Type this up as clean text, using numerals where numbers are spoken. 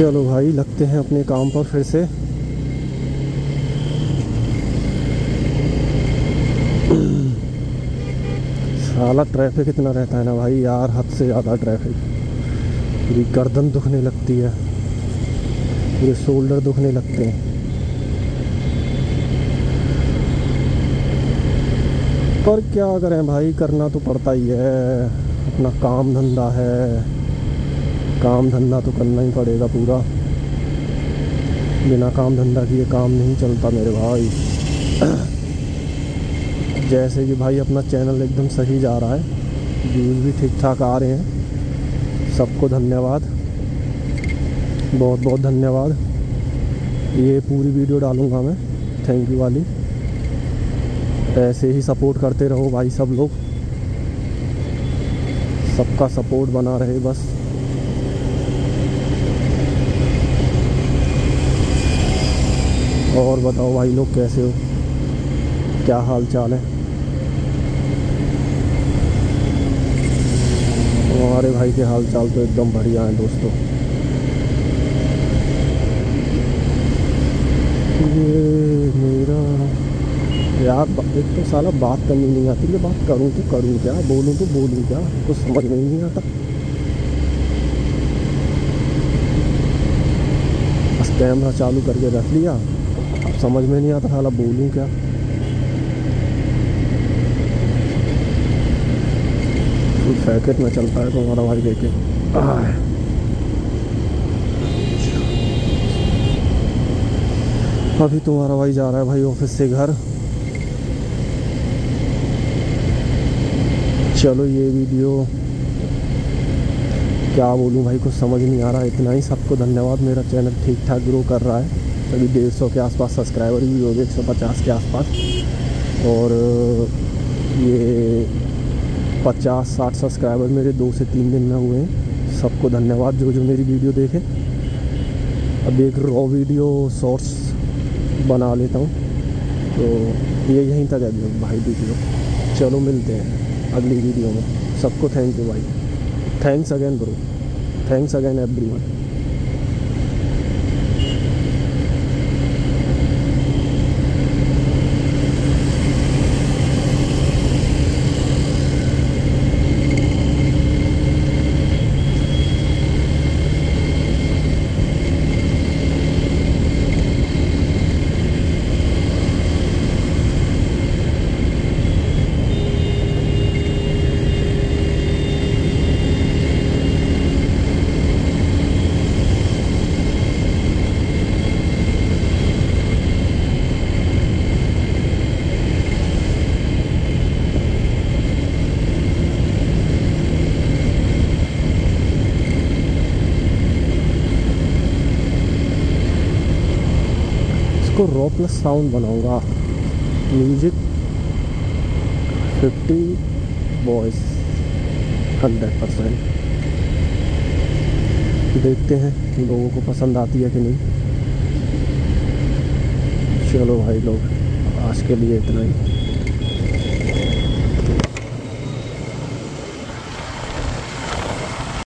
चलो भाई लगते हैं अपने काम पर फिर से। साला ट्रैफिक इतना रहता है ना भाई यार, हद से ज़्यादा ट्रैफिक। पूरी गर्दन दुखने लगती है, पूरे शोल्डर दुखने लगते हैं। पर क्या करें भाई, करना तो पड़ता ही है, अपना काम धंधा है, काम धंधा तो करना ही पड़ेगा पूरा। बिना काम धंधा किए काम नहीं चलता मेरे भाई। जैसे कि भाई अपना चैनल एकदम सही जा रहा है, व्यूज़ भी ठीक ठाक आ रहे हैं, सबको धन्यवाद, बहुत बहुत धन्यवाद। ये पूरी वीडियो डालूँगा मैं थैंक यू वाली। ऐसे ही सपोर्ट करते रहो भाई सब लोग, सबका सपोर्ट बना रहे बस। और बताओ भाई लोग कैसे हो, क्या हाल चाल है? हमारे भाई के हाल चाल तो एकदम बढ़िया हैं दोस्तों। ये मेरा यार एक तो साला बात करनी नहीं आती, ये बात करूँ तो करूँ क्या, बोलूँ तो बोलूँ क्या, कुछ समझ में नहीं आता। बस कैमरा चालू करके रख लिया, अब समझ में नहीं आता साला बोलूँ क्या। पैकेट में चलता है तो हमारा भाई देखे। अभी तुम्हारा भाई जा रहा है भाई ऑफिस से घर। चलो ये वीडियो क्या बोलूँ भाई, कुछ समझ नहीं आ रहा। इतना ही, सबको धन्यवाद। मेरा चैनल ठीक ठाक ग्रो कर रहा है, अभी 150 के आसपास सब्सक्राइबर भी हो गए, 150 के आसपास। और ये 50-60 सब्सक्राइबर मेरे 2 से 3 दिन में हुए हैं। सबको धन्यवाद जो जो मेरी वीडियो देखे। अब एक रॉ वीडियो शॉर्ट्स बना लेता हूँ, तो ये यहीं तक है भाई वीडियो। चलो मिलते हैं अगली वीडियो में। सबको थैंक यू भाई, thanks again bro, thanks again everyone. इसको रॉ प्लस साउंड बनाऊंगा, म्यूजिक 50 वॉइस 100%। देखते हैं लोगों को पसंद आती है कि नहीं। चलो भाई लोग आज के लिए इतना ही।